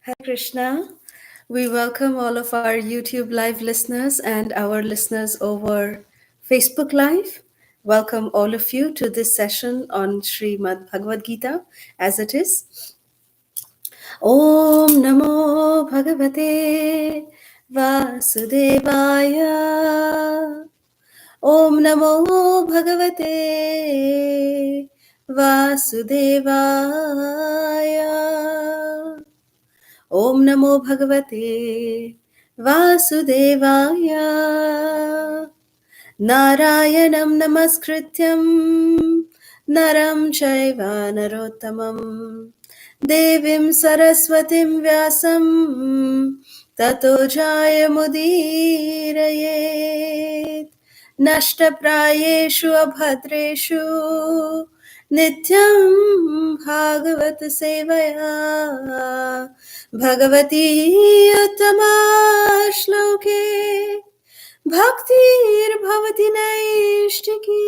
Hare Krishna. We welcome all of our YouTube live listeners and our listeners over Facebook Live. Welcome all of you to this session on Srimad Bhagavad Gita as it is. Om Namo Bhagavate Vasudevaya. Om Namo Bhagavate Vasudevaya. Om Namo Bhagavate Vasudevaya. Narayanam Namaskrityam Naram Chaiva Narottamam Devim Saraswatim Vyasam Tato Jayamudiraye Nashtaprayeshu Abhadreshu Nityam Bhagavat Sevaya Bhagavati Uttama Shloke Bhaktir Bhavati Naishtiki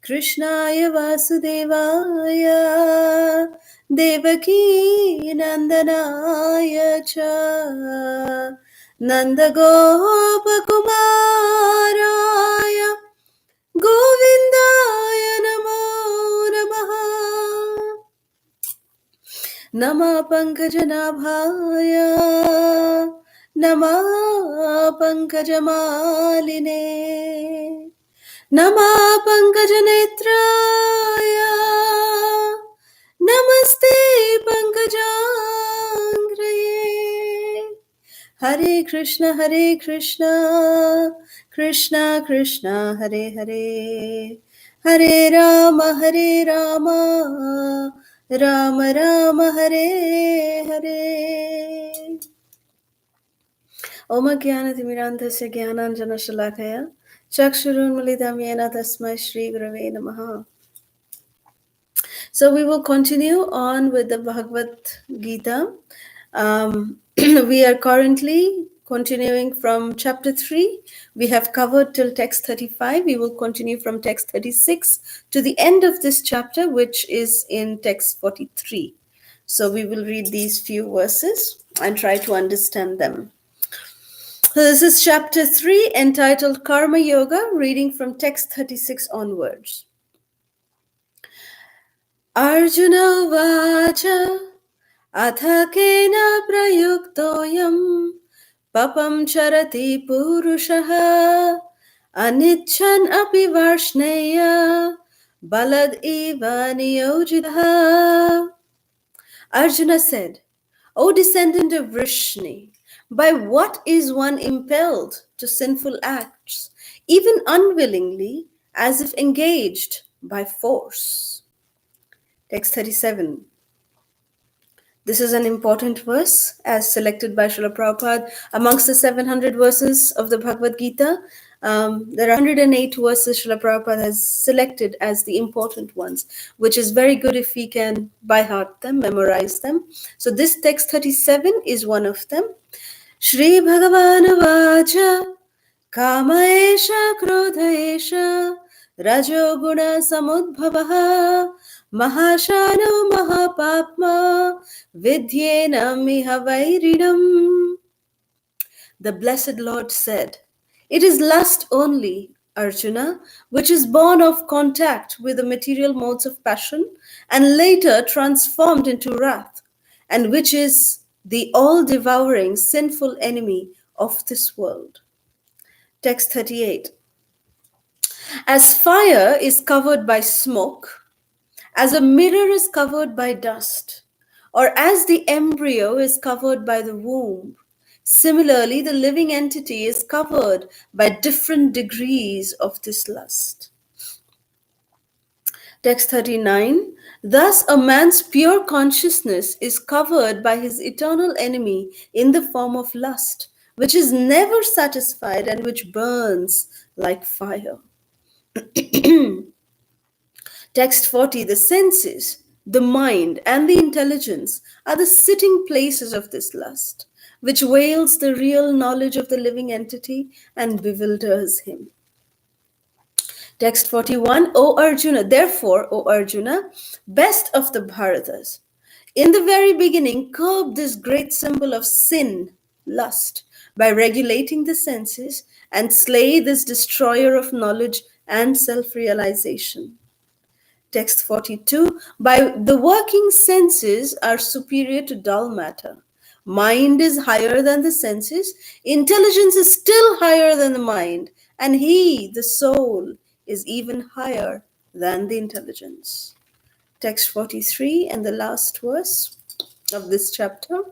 Krishnaya Vasudevaya Devaki Nandanaya Cha Nandagopakumaraya Govindaya Namo Namaha Nama Pankajanabhaya Nama Pankajamaline Nama Pankajanetraya Namaste Pankajangraye Hare Krishna Krishna Krishna Hare Hare Hare Rama Rama Rama Hare Hare Om Jnanatirmirandhasya Jnananjana Shalakaya Chakshurunmilitam Yena Tasmai Shri Gurave Namaha. So we will continue on with the Bhagavad Gita. We are currently continuing from chapter 3. We have covered till text 35. We will continue from text 36 to the end of this chapter, which is in text 43. So we will read these few verses and try to understand them. So this is chapter 3 entitled Karma Yoga, reading from text 36 onwards. Arjuna Vacha Atha Kena Prayuktoyam Papam Charati Purushaha Anichan Api Varshneya Balad Eva Niyojitaha. Arjuna said, O descendant of Vrishni, by what is one impelled to sinful acts, even unwillingly, as if engaged by force? Text 37. This is an important verse as selected by Srila Prabhupada. Amongst the 700 verses of the Bhagavad Gita, there are 108 verses Srila Prabhupada has selected as the important ones, which is very good if we can by heart them, memorize them. So this text 37 is one of them. Shri Bhagavan Vacha Kama Esha Krodha Esha Rajo Guna Samudbhavaha Mahashano Mahapapma Vidyena Miha Vairinam. The blessed Lord said, it is lust only, Arjuna, which is born of contact with the material modes of passion and later transformed into wrath, and which is the all-devouring sinful enemy of this world. Text 38. As fire is covered by smoke, as a mirror is covered by dust, or as the embryo is covered by the womb, similarly, the living entity is covered by different degrees of this lust. Text 39. Thus, a man's pure consciousness is covered by his eternal enemy in the form of lust, which is never satisfied and which burns like fire. Text 40. The senses, the mind, and the intelligence are the sitting places of this lust, which veils the real knowledge of the living entity and bewilders him. Text 41. O Arjuna, therefore, O Arjuna, best of the Bharatas, in the very beginning, curb this great symbol of sin, lust, by regulating the senses and slay this destroyer of knowledge and self realization. Text 42. By the working senses are superior to dull matter. Mind is higher than the senses, intelligence is still higher than the mind, and he, the soul, is even higher than the intelligence. Text 43 and the last verse of this chapter.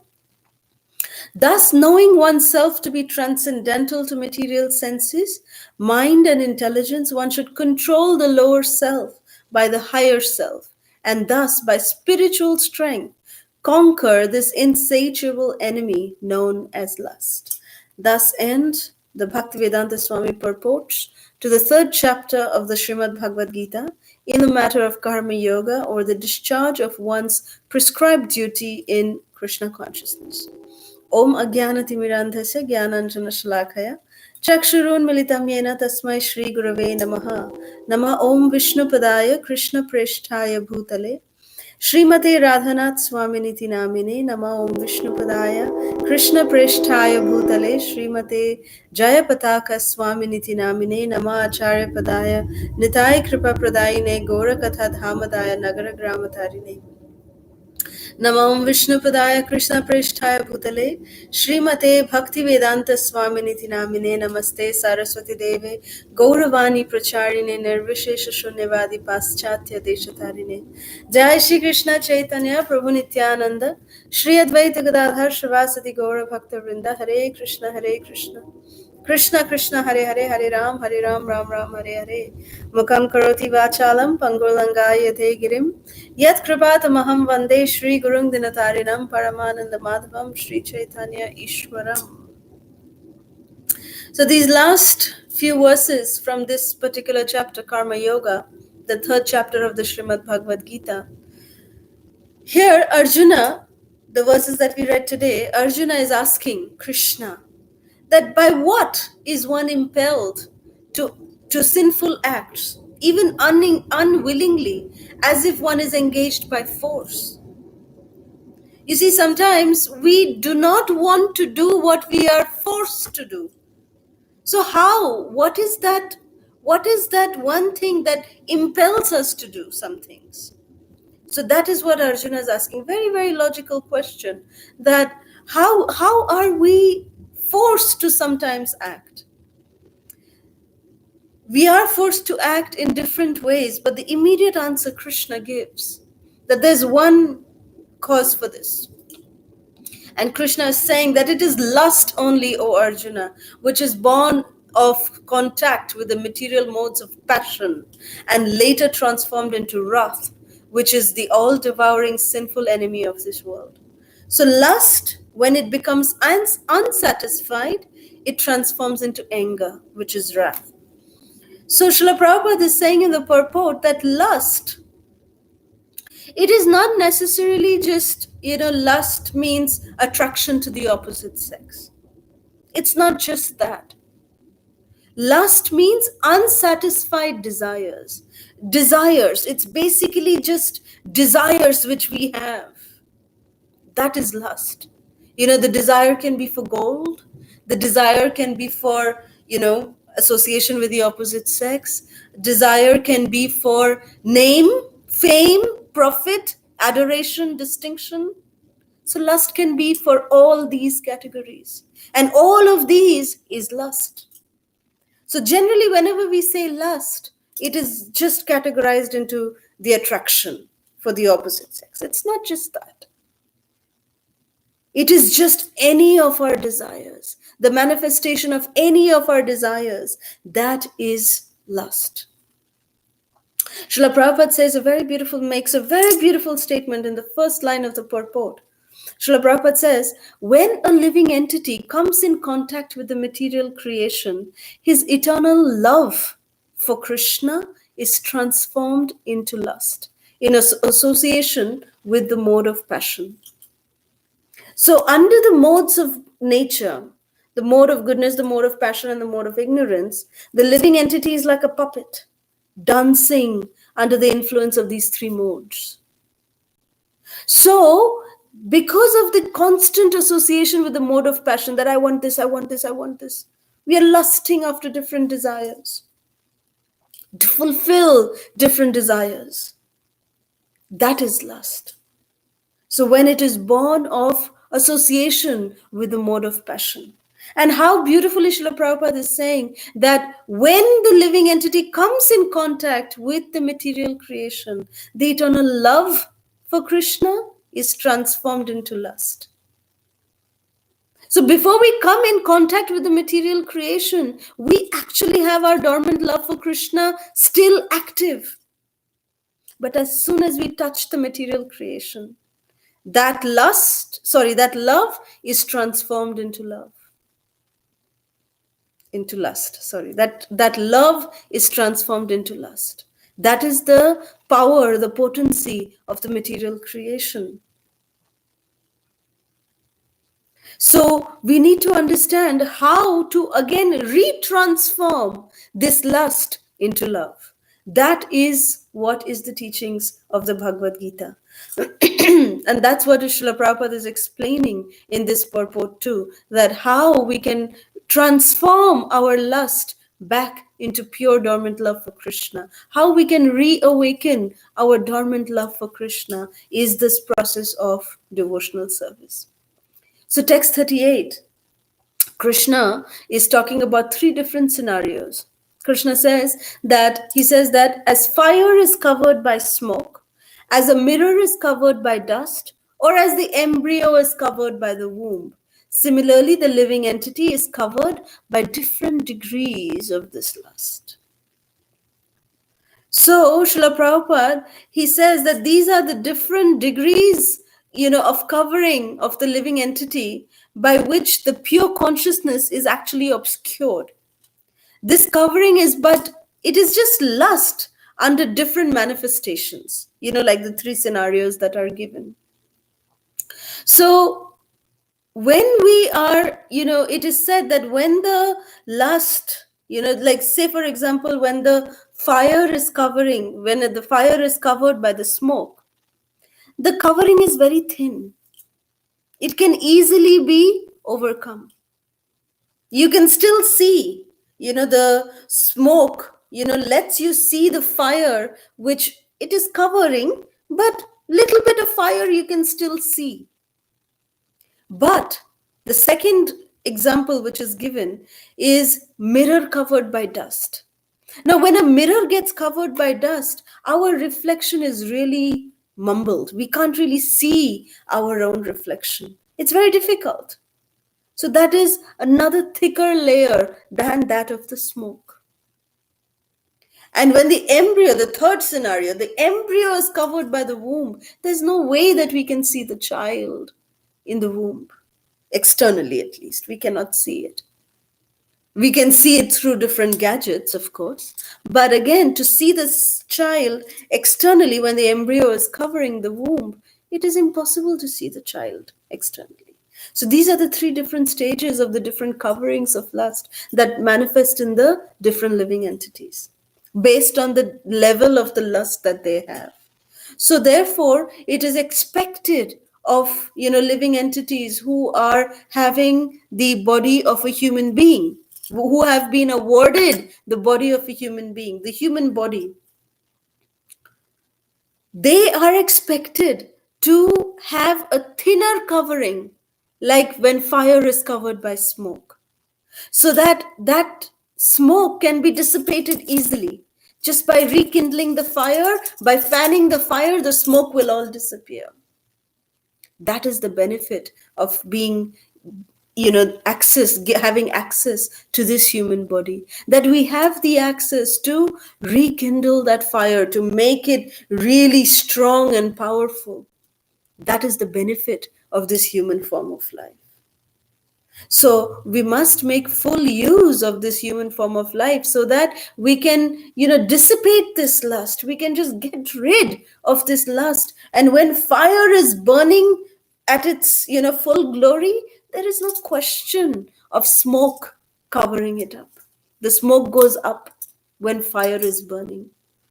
Thus, knowing oneself to be transcendental to material senses, mind, and intelligence, one should control the lower self by the higher self, and thus, by spiritual strength, conquer this insatiable enemy known as lust. Thus end the Bhaktivedanta Swami purports to the third chapter of the Srimad Bhagavad Gita in the matter of karma yoga, or the discharge of one's prescribed duty in Krishna consciousness. Om Ajnanatimirandhasya Jnananjanashalakaya Chakshurunmilitam Yena Tasmai Shri Gurave Namaha Nama Om Vishnupadaya Krishna Presthaya Bhutale Srimate Radhanath Swaminiti Namine Nama Om Vishnupadaya Krishna Presthaya Bhutale Srimate Jayapataka Swaminiti Namine Nama Acharya Padaya Nitai Kripa Pradayine Gora Katha Dhamadaya Nagara Gramatarine Namam Vishnupadaya Krishna Preshthaya Bhutale Srimate Bhaktivedanta Swaminiti Namine Namaste Saraswati Deve Gauravani Pracharine Nirvishesha Shunyavadi Paschatya Deshatarine Jai Shri Krishna Chaitanya Prabhu Nityananda Shri Advaita Gadadhar Shavasati Gaura Bhakta Vrinda Hare Krishna Krishna Krishna Hare Hare Hare Ram Ram Ram Hare Hare Mukam Karoti Vachalam Pangurlangaya Te Girim Yat Kripatamaham Vande Shri Gurung Dinatarinam Paramananda Madhavam Shri Chaitanya Ishwaram. So these last few verses from this particular chapter, Karma Yoga, the third chapter of the Srimad Bhagavad Gita, here Arjuna, the verses that we read today, Arjuna is asking Krishna, that by what is one impelled to sinful acts, even unwillingly, as if one is engaged by force? You see, sometimes we do not want to do what we are forced to do. So how? What is that one thing that impels us to do some things? So that is what Arjuna is asking. Very, very logical question. That how are we forced to sometimes act? We are forced to act in different ways, but the immediate answer Krishna gives, that there's one cause for this. And Krishna is saying that it is lust only, O Arjuna, which is born of contact with the material modes of passion and later transformed into wrath, which is the all-devouring sinful enemy of this world. So lust, when it becomes unsatisfied, it transforms into anger, which is wrath. So Srila Prabhupada is saying in the purport that lust, it is not necessarily just, lust means attraction to the opposite sex. It's not just that. Lust means unsatisfied desires. Desires, it's basically just desires which we have. That is lust. The desire can be for gold. The desire can be for, association with the opposite sex. Desire can be for name, fame, profit, adoration, distinction. So lust can be for all these categories. And all of these is lust. So generally, whenever we say lust, it is just categorized into the attraction for the opposite sex. It's not just that. It is just any of our desires, the manifestation of any of our desires, that is lust. Srila Prabhupada makes a very beautiful statement in the first line of the purport. Srila Prabhupada says, when a living entity comes in contact with the material creation, his eternal love for Krishna is transformed into lust, in association with the mode of passion. So under the modes of nature, the mode of goodness, the mode of passion, and the mode of ignorance, the living entity is like a puppet, dancing under the influence of these three modes. So, because of the constant association with the mode of passion that I want this, I want this, I want this, we are lusting after different desires, to fulfill different desires. That is lust. So, when it is born of association with the mode of passion. And how beautifully Srila Prabhupada is saying that when the living entity comes in contact with the material creation, the eternal love for Krishna is transformed into lust. So before we come in contact with the material creation, we actually have our dormant love for Krishna still active. But as soon as we touch the material creation, that love is transformed into lust. That love is transformed into lust. That is the power, the potency of the material creation. So we need to understand how to again retransform this lust into love. That is what is the teachings of the Bhagavad Gita. And that's what Srila Prabhupada is explaining in this purport too, that how we can transform our lust back into pure dormant love for Krishna. How we can reawaken our dormant love for Krishna is this process of devotional service. So, text 38, Krishna is talking about three different scenarios. Krishna he says that as fire is covered by smoke, as a mirror is covered by dust, or as the embryo is covered by the womb, similarly, the living entity is covered by different degrees of this lust. So, Srila Prabhupada, he says that these are the different degrees, of covering of the living entity by which the pure consciousness is actually obscured. This covering it is just lust under different manifestations, like the three scenarios that are given. So, when we are, it is said that when the lust, like say for example, when the fire is covered by the smoke, the covering is very thin. It can easily be overcome. You can still see, the smoke, lets you see the fire, which it is covering, but little bit of fire you can still see. But the second example which is given is mirror covered by dust. Now, when a mirror gets covered by dust, our reflection is really mumbled. We can't really see our own reflection. It's very difficult. So that is another thicker layer than that of the smoke. And when the third scenario, the embryo is covered by the womb, there's no way that we can see the child in the womb. Externally, at least, we cannot see it. We can see it through different gadgets, of course. But again, to see this child externally when the embryo is covering the womb, it is impossible to see the child externally. So these are the three different stages of the different coverings of lust that manifest in the different living entities based on the level of the lust that they have. So therefore, it is expected of living entities who are having the body of a human being, who have been awarded the body of a human being, the human body. They are expected to have a thinner covering, like when fire is covered by smoke, so that smoke can be dissipated easily. Just by rekindling the fire, by fanning the fire, the smoke will all disappear. That is the benefit of being, having access to this human body, that we have the access to rekindle that fire, to make it really strong and powerful. That is the benefit of this human form of life. So we must make full use of this human form of life so that we can, dissipate this lust. We can just get rid of this lust. And when fire is burning at its, full glory, there is no question of smoke covering it up. The smoke goes up when fire is burning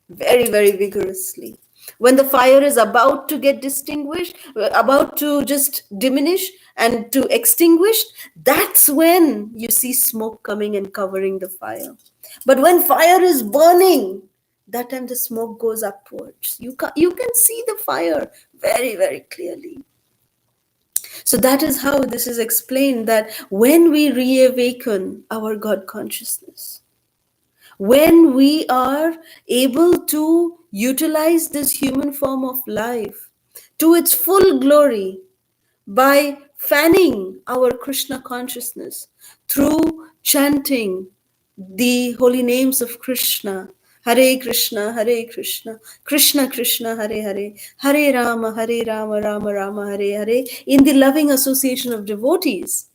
very, very vigorously. When the fire is about to get distinguished, about to just diminish and to extinguish, that's when you see smoke coming and covering the fire. But when fire is burning, that time the smoke goes upwards. You can see the fire very, very clearly. So that is how this is explained, that when we reawaken our God consciousness, when we are able to utilize this human form of life to its full glory by fanning our Krishna consciousness through chanting the holy names of Krishna, Hare Krishna, Hare Krishna, Krishna Krishna, Hare Hare, Hare Rama, Rama Rama, Hare Hare, in the loving association of devotees,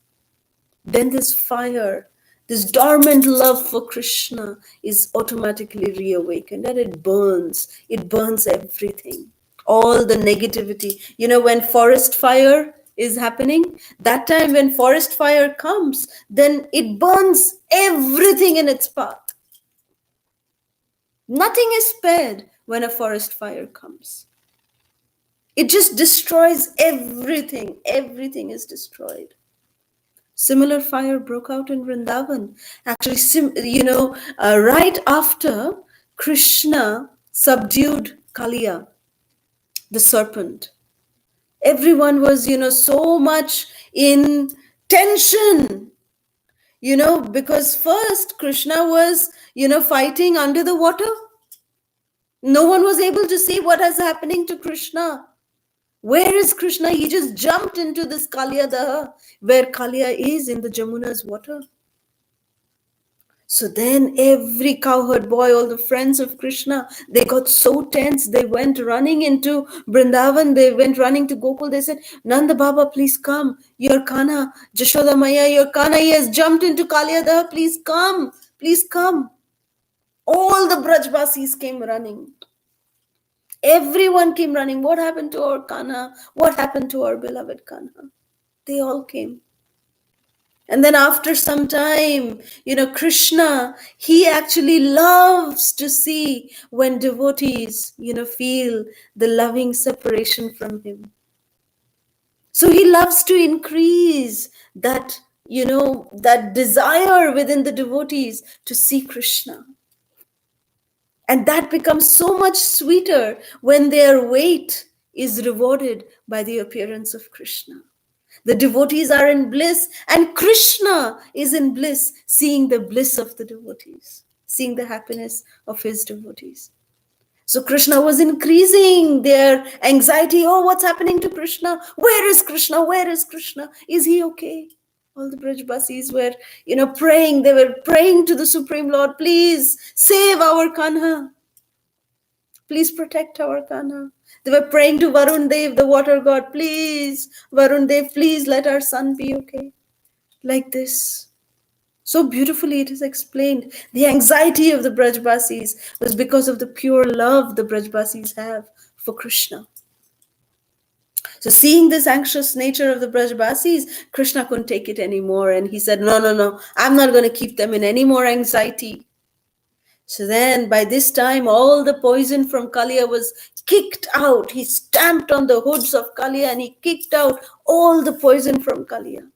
then this fire, this dormant love for Krishna is automatically reawakened, and it burns everything, all the negativity. When forest fire is happening, that time when forest fire comes, then it burns everything in its path. Nothing is spared when a forest fire comes. It just destroys everything. Everything is destroyed. Similar fire broke out in Vrindavan. Actually, right after Krishna subdued Kaliya, the serpent, everyone was, so much in tension, because first Krishna was, fighting under the water. No one was able to see what is happening to Krishna. Where is Krishna? He just jumped into this Kaliyadaha, where Kaliya is in the Jamuna's water. So then every cowherd boy, all the friends of Krishna, they got so tense. They went running into Vrindavan. They went running to Gokul. They said, Nanda Baba, please come. Your Kana, Jashoda Maya, your Kana, he has jumped into Kaliyadaha. Please come. Please come. All the Brajbasis came running. Everyone came running. What happened to our Kana? What happened to our beloved Kana? They all came. And then after some time, Krishna, he actually loves to see when devotees, feel the loving separation from him. So he loves to increase that, that desire within the devotees to see Krishna. And that becomes so much sweeter when their wait is rewarded by the appearance of Krishna. The devotees are in bliss, and Krishna is in bliss, seeing the bliss of the devotees, seeing the happiness of his devotees. So Krishna was increasing their anxiety. Oh, what's happening to Krishna? Where is Krishna? Where is Krishna? Is he okay? All the Brajbasis were, praying. They were praying to the Supreme Lord, please save our Kanha. Please protect our Kanha. They were praying to Varun Dev, the water god, please, Varun Dev, please let our son be okay. Like this. So beautifully it is explained. The anxiety of the Brajbasis was because of the pure love the Brajbasis have for Krishna. So seeing this anxious nature of the Brajbasis, Krishna couldn't take it anymore. And he said, no, I'm not going to keep them in any more anxiety. So then by this time, all the poison from Kaliya was kicked out. He stamped on the hoods of Kaliya and he kicked out all the poison from Kaliya.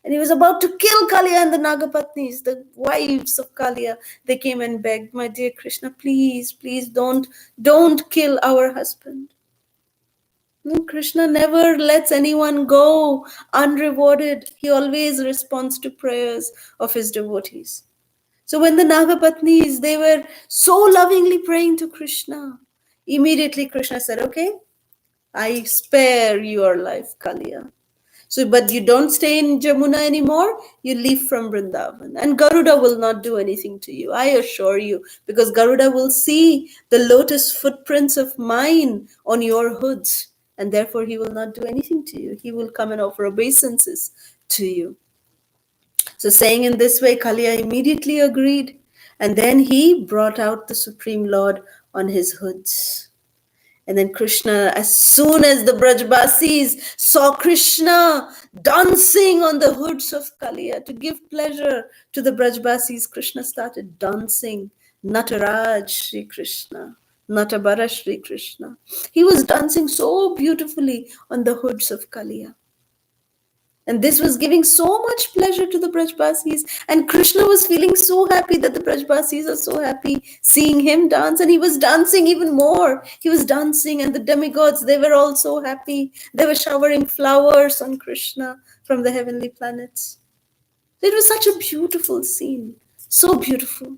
And he was about to kill Kaliya, and the Nagapatnis, the wives of Kaliya, they came and begged, my dear Krishna, please don't kill our husband. No, Krishna never lets anyone go unrewarded. He always responds to prayers of his devotees. So when the Nagapatnis, they were so lovingly praying to Krishna, immediately Krishna said, okay, I spare your life, Kaliya. So, but you don't stay in Jamuna anymore, you leave from Vrindavan. And Garuda will not do anything to you, I assure you, because Garuda will see the lotus footprints of mine on your hoods, and therefore he will not do anything to you. He will come and offer obeisances to you. So saying in this way, Kaliya immediately agreed. And then he brought out the Supreme Lord on his hoods. And then Krishna, as soon as the Brajbasis saw Krishna dancing on the hoods of Kaliya to give pleasure to the Brajbasis, Krishna started dancing. Nataraj Shri Krishna, Natabara Shri Krishna. He was dancing so beautifully on the hoods of Kaliya. And this was giving so much pleasure to the Brajbasis. And Krishna was feeling so happy that the Brajbasis are so happy seeing him dance. And he was dancing even more. He was dancing, and the demigods, they were all so happy. They were showering flowers on Krishna from the heavenly planets. It was such a beautiful scene. So beautiful.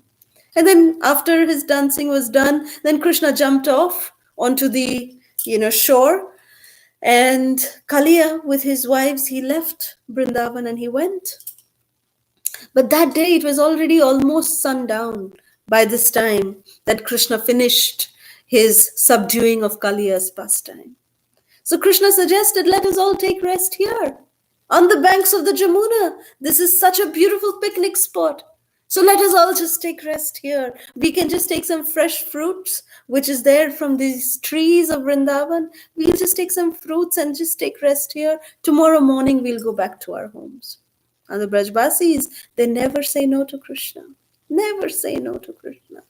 And then after his dancing was done, then Krishna jumped off onto the shore. And Kaliya, with his wives, he left Vrindavan and he went. But that day it was already almost sundown by this time that Krishna finished his subduing of Kaliya's pastime. So Krishna suggested, let us all take rest here on the banks of the Jamuna. This is such a beautiful picnic spot. So let us all just take rest here. We can just take some fresh fruits, which is there from these trees of Vrindavan. We'll just take some fruits and just take rest here. Tomorrow morning, we'll go back to our homes. And the Brajbasis, they never say no to Krishna. Never say no to Krishna.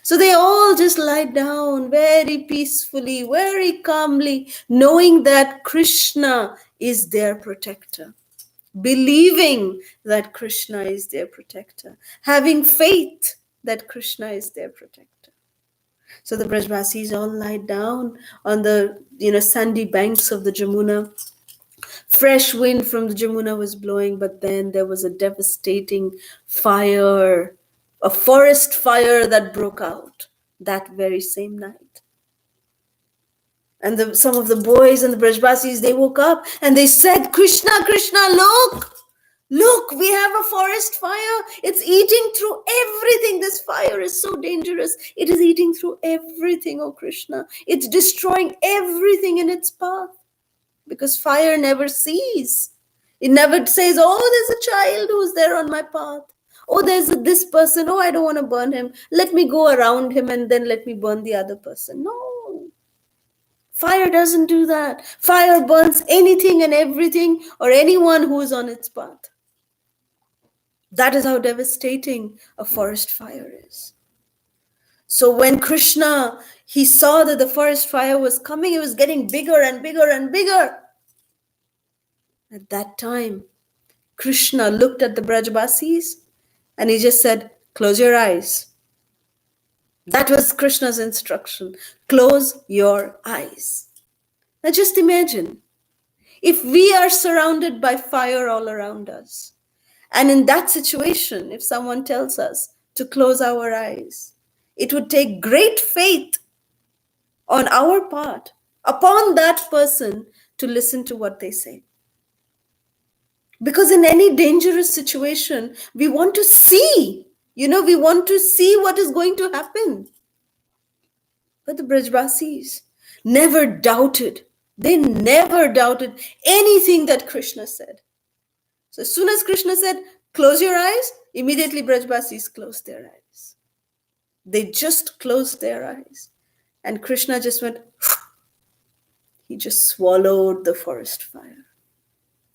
So they all just lie down very peacefully, very calmly, knowing that Krishna is their protector. Believing that Krishna is their protector, having faith that Krishna is their protector. So the Brajbasis all lie down on the sandy banks of the Jamuna. Fresh wind from the Jamuna was blowing, but then there was a devastating fire, a forest fire that broke out that very same night. And some of the boys and the Brajbasis, they woke up and they said, Krishna, Krishna, look, we have a forest fire. It's eating through everything. This fire is so dangerous. It is eating through everything, oh Krishna. It's destroying everything in its path. Because fire never sees. It never says, oh, there's a child who's there on my path. Oh, there's this person. Oh, I don't want to burn him. Let me go around him and then let me burn the other person. No. Fire doesn't do that. Fire burns anything and everything or anyone who is on its path. That is how devastating a forest fire is. So when Krishna, he saw that the forest fire was coming, it was getting bigger and bigger and bigger. At that time, Krishna looked at the Brajbasis and he just said, close your eyes. That was Krishna's instruction. Close your eyes. Now just imagine, if we are surrounded by fire all around us, and in that situation, if someone tells us to close our eyes, it would take great faith on our part upon that person to listen to what they say. Because in any dangerous situation, we want to see, we want to see what is going to happen. But the Brajbasis never doubted. They never doubted anything that Krishna said. So as soon as Krishna said, close your eyes, immediately Brajbasis closed their eyes. They just closed their eyes. And Krishna just went, he just swallowed the forest fire.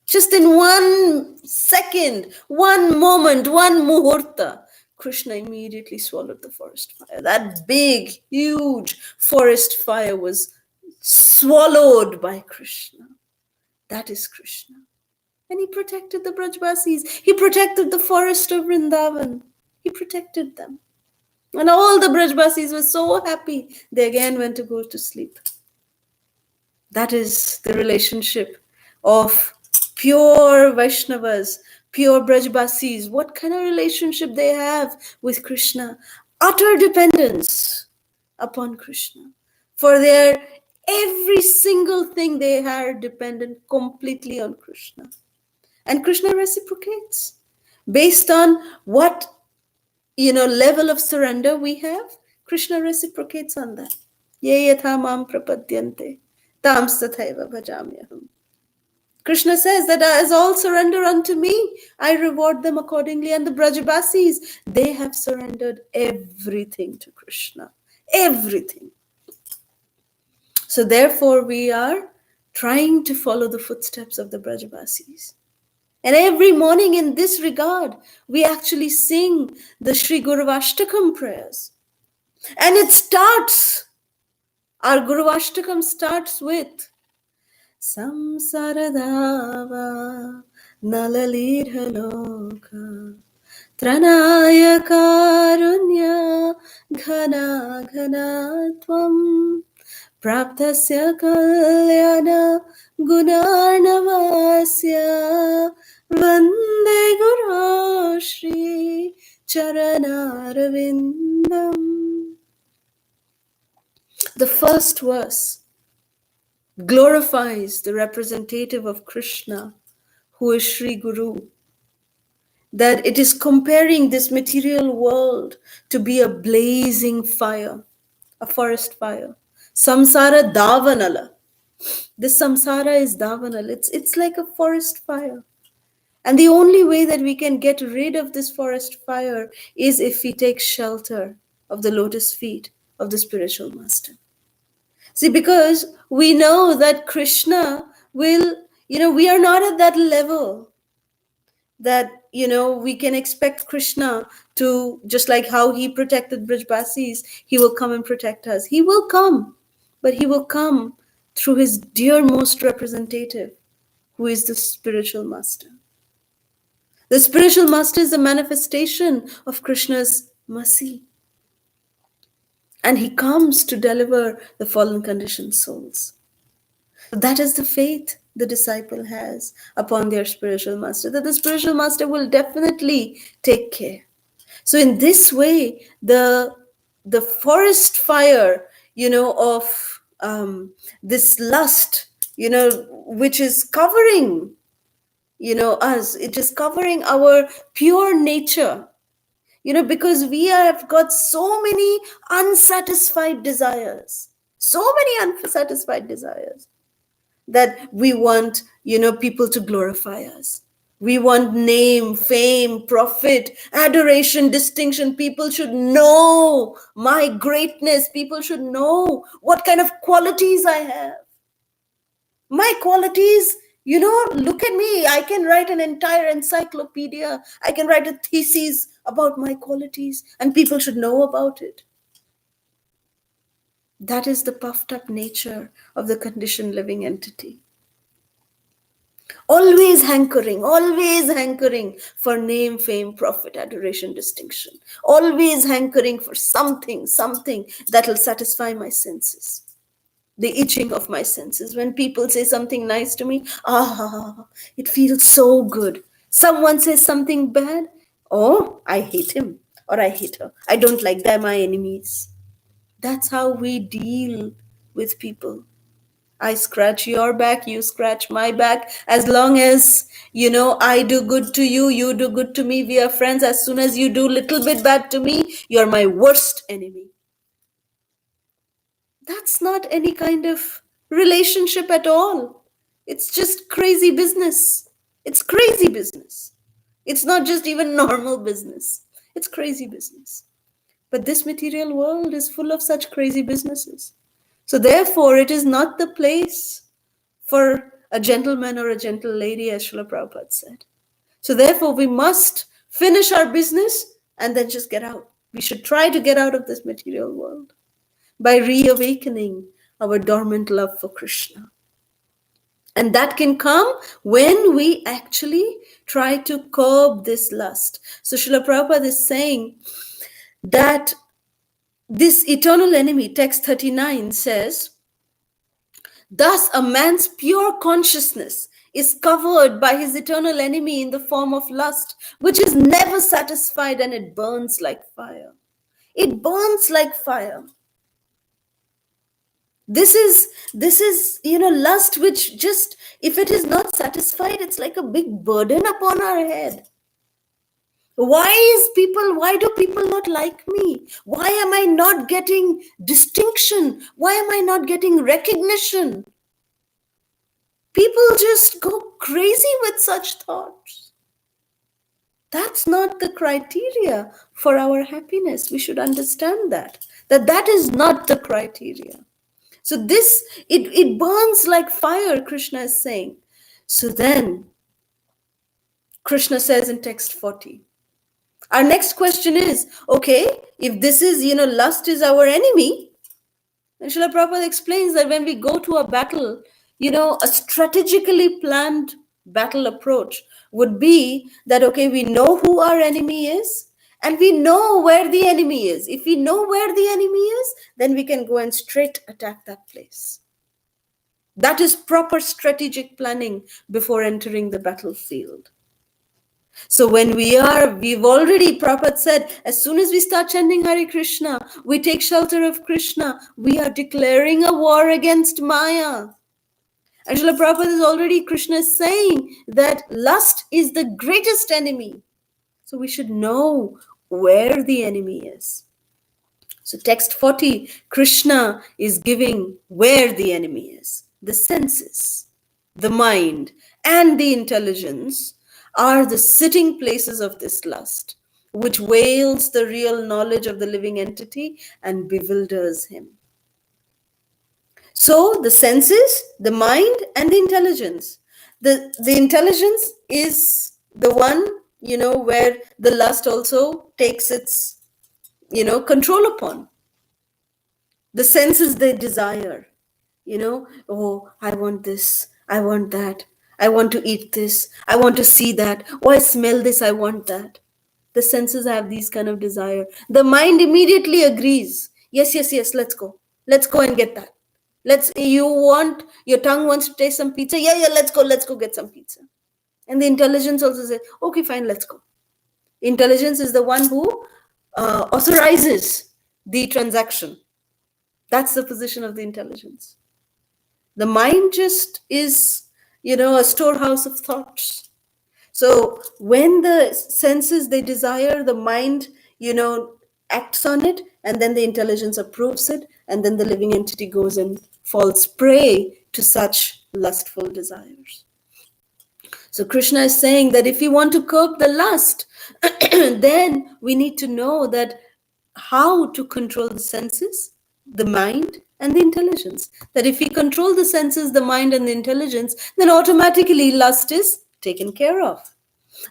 Just in 1 second, 1 moment, 1 muhurta, Krishna immediately swallowed the forest fire. That big, huge forest fire was swallowed by Krishna. That is Krishna. And he protected the Brajbasis. He protected the forest of Vrindavan. He protected them. And all the Brajbasis were so happy. They again went to go to sleep. That is the relationship of pure Vaishnavas, pure Brajbasis. What kind of relationship they have with Krishna? Utter dependence upon Krishna. For their every single thing they are dependent completely on Krishna. And Krishna reciprocates based on what level of surrender we have. Krishna reciprocates on that. Ye yatha mam prapadyante tam tathaiva bhajamyaham. Krishna says that as all surrender unto me, I reward them accordingly. And the Brajbasis, they have surrendered everything to Krishna. Everything. So therefore, we are trying to follow the footsteps of the Brajbasis. And every morning in this regard, we actually sing the Sri Guruvashtakam prayers. And it starts Our Guru Ashtakam starts with Samsaradava Nalalirhaloka Tranaya Karunya Ghana Ghana Tvam Praptasya Kalyana Gunarnavasya Vande Guru Shri Charanarvindam. The first verse glorifies the representative of Krishna, who is Sri Guru, that it is comparing this material world to be a blazing fire, a forest fire. Samsara Davanala. This samsara is Davanal. It's like a forest fire. And the only way that we can get rid of this forest fire is if we take shelter of the lotus feet of the spiritual master. See, because we know that Krishna will, we are not at that level that, we can expect Krishna to, just like how he protected Brijbasis, he will come and protect us. He will come, but he will come through his dearmost representative, who is the spiritual master. The spiritual master is the manifestation of Krishna's mercy. And he comes to deliver the fallen conditioned souls. That is the faith the disciple has upon their spiritual master, that the spiritual master will definitely take care. So in this way, the forest fire, of this lust, which is covering, us, it is covering our pure nature, because we have got so many unsatisfied desires, that we want, people to glorify us. We want name, fame, profit, adoration, distinction. People should know my greatness. People should know what kind of qualities I have. My qualities, look at me. I can write an entire encyclopedia. I can write a thesis about my qualities, and people should know about it. That is the puffed up nature of the conditioned living entity. Always hankering for name, fame, profit, adoration, distinction. Always hankering for something that will satisfy my senses. The itching of my senses. When people say something nice to me, it feels so good. Someone says something bad, oh, I hate him or I hate her. I don't like them, my enemies. That's how we deal with people. I scratch your back, you scratch my back. As long as, I do good to you, you do good to me, we are friends. As soon as you do little bit bad to me, you're my worst enemy. That's not any kind of relationship at all. It's just crazy business. It's crazy business. It's not just even normal business. It's crazy business. But this material world is full of such crazy businesses. So therefore, it is not the place for a gentleman or a gentle lady, as Srila Prabhupada said. So therefore, we must finish our business and then just get out. We should try to get out of this material world by reawakening our dormant love for Krishna. And that can come when we actually try to curb this lust. So Srila Prabhupada is saying that this eternal enemy, text 39 says, thus a man's pure consciousness is covered by his eternal enemy in the form of lust, which is never satisfied, and it burns like fire. It burns like fire. This is lust, which just, if it is not satisfied, it's like a big burden upon our head. Why do people not like me? Why am I not getting distinction? Why am I not getting recognition? People just go crazy with such thoughts. That's not the criteria for our happiness. We should understand that is not the criteria. So this, it burns like fire, Krishna is saying. So then, Krishna says in text 40, our next question is, okay, if this is, lust is our enemy, And Srila Prabhupada explains that when we go to a battle, a strategically planned battle approach would be that, okay, we know who our enemy is and we know where the enemy is. If we know where the enemy is, then we can go and straight attack that place. That is proper strategic planning before entering the battlefield. So when we've already, Prabhupada said, as soon as we start chanting Hare Krishna, we take shelter of Krishna, we are declaring a war against Maya. And Srila Prabhupada is already, Krishna is saying that lust is the greatest enemy. So we should know where the enemy is. So text 40, Krishna is giving where the enemy is. The senses, the mind, and the intelligence are the sitting places of this lust, which veils the real knowledge of the living entity and bewilders him. So the senses, the mind, and the intelligence. The intelligence is the one, where the lust also takes its, control upon. The senses they desire, oh, I want this, I want that, I want to eat this, I want to see that, oh, I smell this, I want that. The senses have these kind of desire. The mind immediately agrees, yes, yes, yes, let's go and get that. Your tongue wants to taste some pizza, yeah, let's go get some pizza. And the intelligence also says, okay, fine, let's go. Intelligence is the one who authorizes the transaction. That's the position of the intelligence. The mind just is, a storehouse of thoughts. So when the senses they desire, the mind, acts on it, and then the intelligence approves it, and then the living entity goes and falls prey to such lustful desires. So Krishna is saying that if we want to curb the lust, then we need to know that how to control the senses, the mind, and the intelligence. That if we control the senses, the mind, and the intelligence, then automatically lust is taken care of.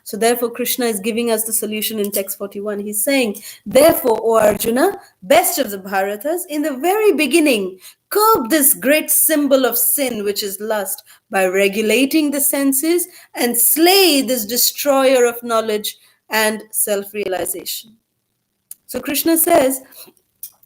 So therefore, Krishna is giving us the solution in text 41. He's saying, therefore, O Arjuna, best of the Bharatas, in the very beginning, curb this great symbol of sin, which is lust, by regulating the senses and slay this destroyer of knowledge and self-realization. So Krishna says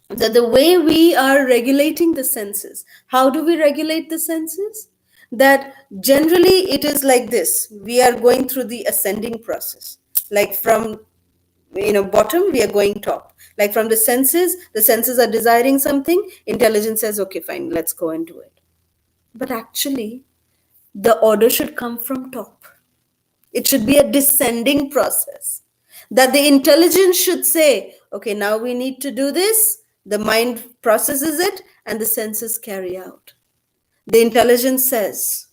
that the way we are regulating the senses, how do we regulate the senses? That generally it is like this. We are going through the ascending process. Like from bottom, we are going top. Like from the senses are desiring something. Intelligence says, okay, fine, let's go and do it. But actually, the order should come from top. It should be a descending process. That the intelligence should say, okay, now we need to do this. The mind processes it and the senses carry out. The intelligence says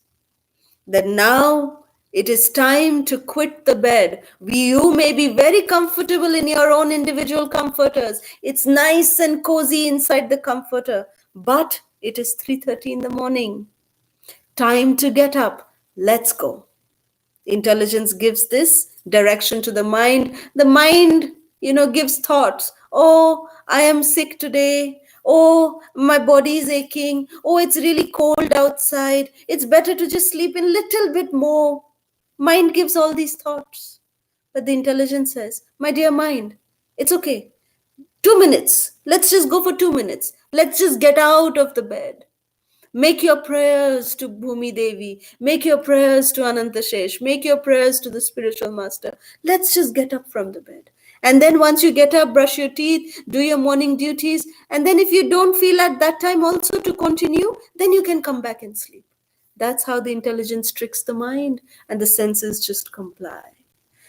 that now it is time to quit the bed. You may be very comfortable in your own individual comforters. It's nice and cozy inside the comforter, but it is 3:30 in the morning. Time to get up. Let's go. Intelligence gives this direction to the mind. The mind, gives thoughts. Oh, I am sick today. Oh, my body is aching. Oh, it's really cold outside. It's better to just sleep in a little bit more. Mind gives all these thoughts. But the intelligence says, my dear mind, it's okay. 2 minutes. Let's just go for 2 minutes. Let's just get out of the bed. Make your prayers to Bhumi Devi. Make your prayers to Anantashesh. Make your prayers to the spiritual master. Let's just get up from the bed. And then once you get up, brush your teeth, do your morning duties. And then if you don't feel at that time also to continue, then you can come back and sleep. That's how the intelligence tricks the mind and the senses just comply.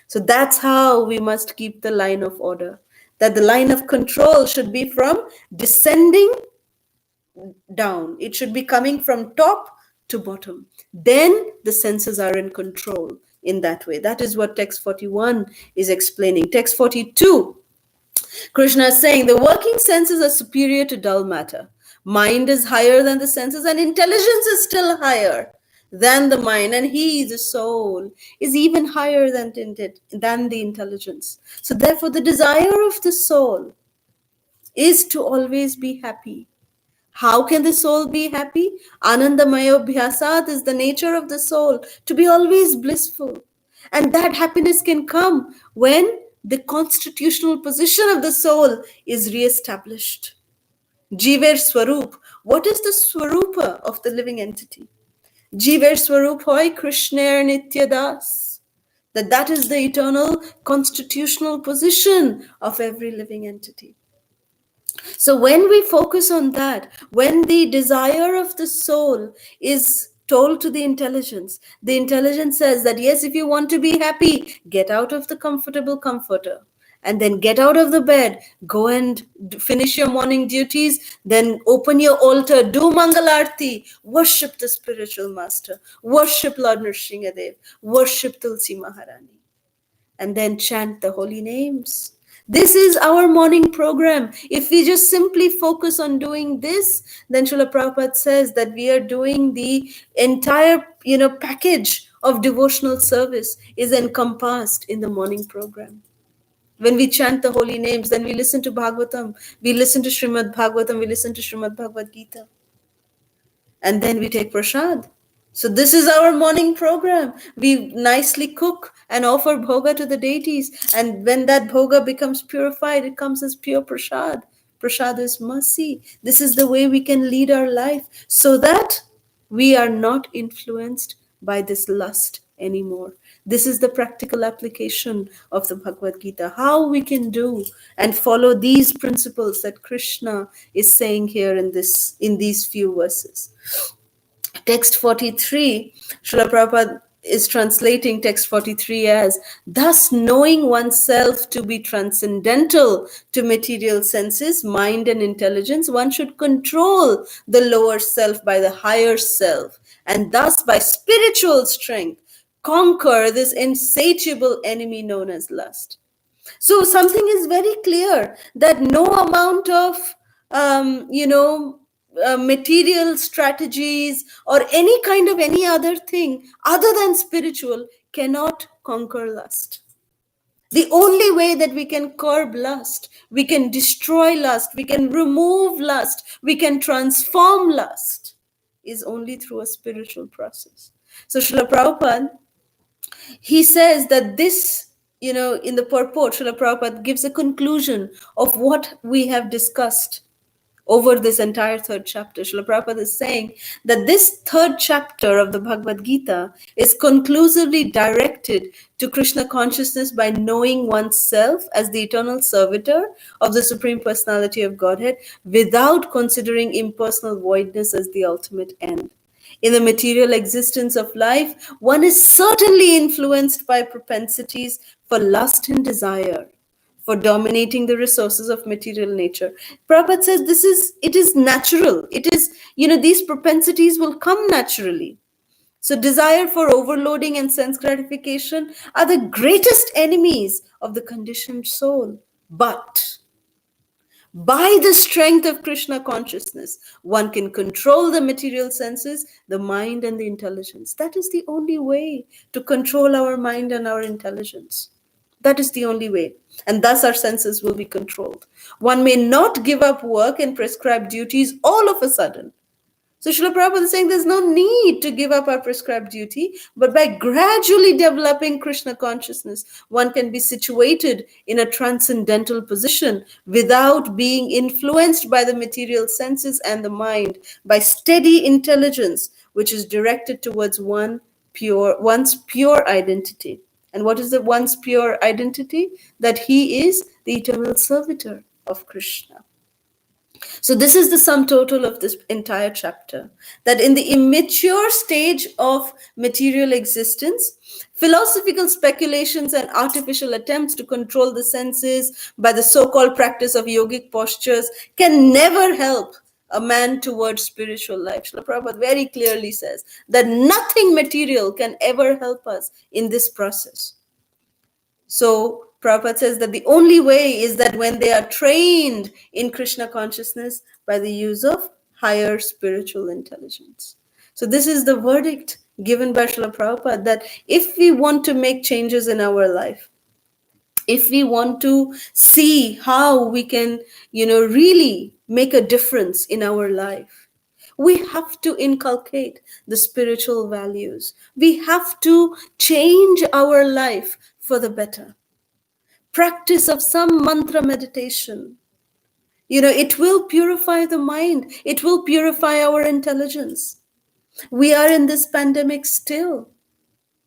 So that's how we must keep the line of order. That the line of control should be from descending down. It should be coming from top to bottom. Then the senses are in control in that way. That is what text 41 is explaining. Text 42, Krishna is saying the working senses are superior to dull matter. Mind is higher than the senses and intelligence is still higher than the mind, and he, the soul, is even higher than the intelligence. So therefore the desire of the soul is to always be happy. How can the soul be happy? Anandamaya Bhyasat is the nature of the soul, to be always blissful. And that happiness can come when the constitutional position of the soul is re-established. Jiver Swarup. What is the Swarupa of the living entity? Jiver Swarup hoy Krishner Nityadas. That is the eternal constitutional position of every living entity. So when we focus on that, when the desire of the soul is told to the intelligence says that yes, if you want to be happy, get out of the comfortable comforter. And then get out of the bed, go and finish your morning duties, then open your altar, do Mangalarti, worship the spiritual master, worship Lord Nrsingadev, worship Tulsi Maharani, and then chant the holy names. This is our morning program. If we just simply focus on doing this, then Srila Prabhupada says that we are doing the entire, package of devotional service is encompassed in the morning program. When we chant the holy names, then we listen to Bhagavatam, we listen to Srimad Bhagavatam, we listen to Srimad Bhagavad Gita, and then we take prasad. So this is our morning program. We nicely cook and offer bhoga to the deities. And when that bhoga becomes purified, it comes as pure prasad. Prasad is mercy. This is the way we can lead our life so that we are not influenced by this lust anymore. This is the practical application of the Bhagavad Gita. How we can do and follow these principles that Krishna is saying here in these few verses. Text 43, Srila Prabhupada is translating text 43 as, thus knowing oneself to be transcendental to material senses, mind and intelligence, one should control the lower self by the higher self, and thus by spiritual strength conquer this insatiable enemy known as lust. So something is very clear that no amount of, material strategies or any other thing other than spiritual cannot conquer lust. The only way that we can curb lust, we can destroy lust, we can remove lust, we can transform lust is only through a spiritual process. So Srila Prabhupada, he says that this, in the purport, Srila Prabhupada gives a conclusion of what we have discussed over this entire third chapter. Srila Prabhupada is saying that this third chapter of the Bhagavad Gita is conclusively directed to Krishna consciousness by knowing oneself as the eternal servitor of the Supreme Personality of Godhead without considering impersonal voidness as the ultimate end. In the material existence of life, one is certainly influenced by propensities for lust and desire, for dominating the resources of material nature. Prabhupada says it is natural. It is, these propensities will come naturally. So desire for overloading and sense gratification are the greatest enemies of the conditioned soul. But by the strength of Krishna consciousness, one can control the material senses, the mind, and the intelligence. That is the only way to control our mind and our intelligence. That is the only way. And thus our senses will be controlled. One may not give up work and prescribed duties all of a sudden. So Srila Prabhupada is saying there's no need to give up our prescribed duty, but by gradually developing Krishna consciousness, one can be situated in a transcendental position without being influenced by the material senses and the mind, by steady intelligence, which is directed towards one's pure identity. And what is the one's pure identity? That he is the eternal servitor of Krishna. So this is the sum total of this entire chapter, that in the immature stage of material existence, philosophical speculations and artificial attempts to control the senses by the so-called practice of yogic postures can never help a man towards spiritual life. Srila Prabhupada very clearly says that nothing material can ever help us in this process. So Prabhupada says that the only way is that when they are trained in Krishna consciousness by the use of higher spiritual intelligence. So this is the verdict given by Srila Prabhupada, that if we want to make changes in our life, if we want to see how we can, really make a difference in our life. We have to inculcate the spiritual values. We have to change our life for the better. Practice of some mantra meditation. It will purify the mind. It will purify our intelligence. We are in this pandemic still.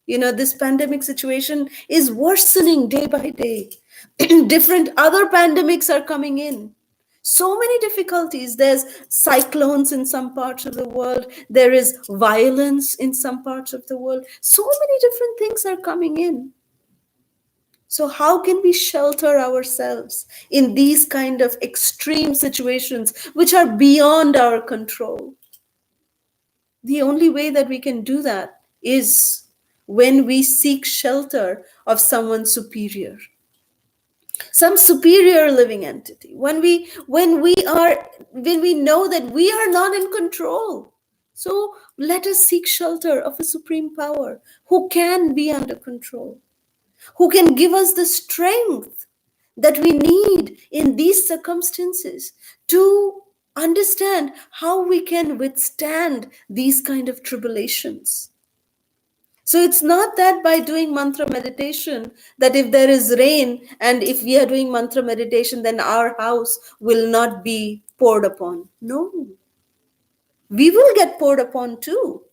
This pandemic situation is worsening day by day. Different other pandemics are coming in. So many difficulties. There's cyclones in some parts of the world. There is violence in some parts of the world. So many different things are coming in. So how can we shelter ourselves in these kind of extreme situations which are beyond our control? The only way that we can do that is when we seek shelter of someone superior, some superior living entity. When we know that we are not in control. So let us seek shelter of a supreme power who can be under control, who can give us the strength that we need in these circumstances to understand how we can withstand these kind of tribulations. So it's not that by doing mantra meditation, that if there is rain and if we are doing mantra meditation, then our house will not be poured upon. No, we will get poured upon too,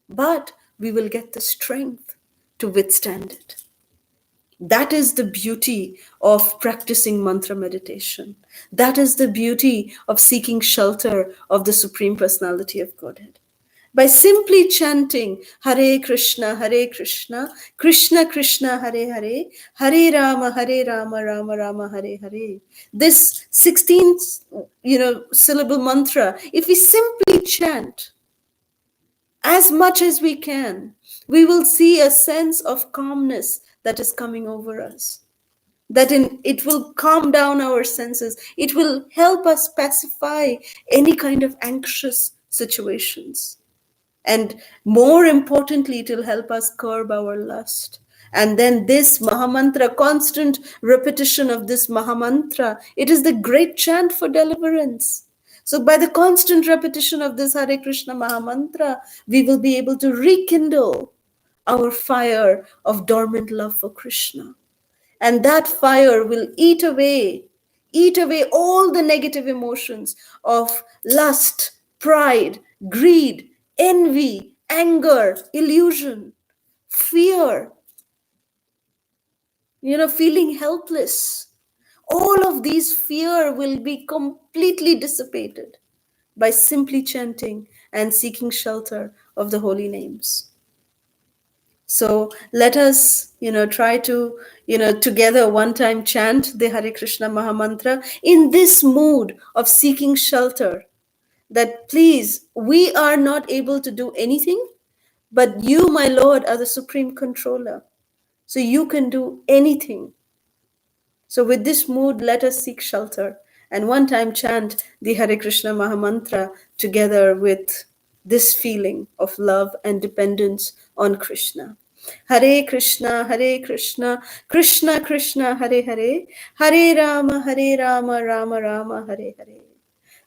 but we will get the strength to withstand it. That is the beauty of practicing mantra meditation. That is the beauty of seeking shelter of the Supreme Personality of Godhead. By simply chanting Hare Krishna, Krishna Krishna, Hare Hare, Hare Rama, Rama Rama, Hare Hare. This 16, syllable mantra, if we simply chant as much as we can, we will see a sense of calmness that is coming over us. It will calm down our senses. It will help us pacify any kind of anxious situations. And more importantly, it will help us curb our lust. And then this Mahamantra, constant repetition of this Mahamantra, it is the great chant for deliverance. So by the constant repetition of this Hare Krishna Mahamantra, we will be able to rekindle our fire of dormant love for Krishna. And that fire will eat away all the negative emotions of lust, pride, greed, envy, anger, illusion, fear, feeling helpless. All of these fear will be completely dissipated by simply chanting and seeking shelter of the holy names. So let us, try to, together one time chant the Hare Krishna Mahamantra in this mood of seeking shelter. That please, we are not able to do anything, but you, my Lord, are the supreme controller. So you can do anything. So with this mood, let us seek shelter and one time chant the Hare Krishna Mahamantra together with this feeling of love and dependence on Krishna. Hare Krishna, Krishna Krishna, Hare Hare, Hare Rama, Rama Rama, Hare Hare.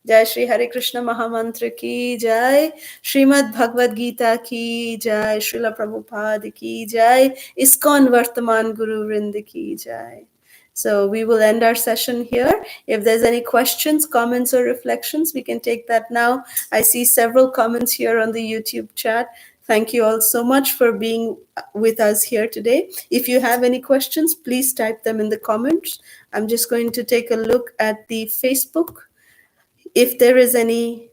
जय श्री हरे कृष्ण महामंत्र की जय, श्रीमद् भगवद गीता की जय, श्रील प्रभुपाद की जय, ISKCON वर्तमान गुरु वृंद की जय. So we will end our session here. If there's any questions, comments, or reflections, we can take that now. I see several comments here on the YouTube chat. Thank you all so much for being with us here today. If you have any questions, please type them in the comments. I'm just going to take a look at the Facebook. If there is any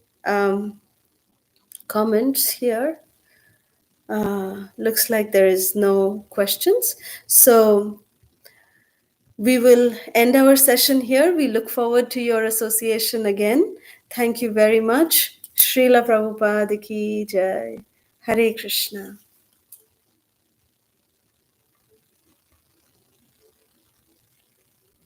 comments here, looks like there is no questions. So we will end our session here. We look forward to your association again. Thank you very much. Srila Prabhupada ki jai. Hare Krishna.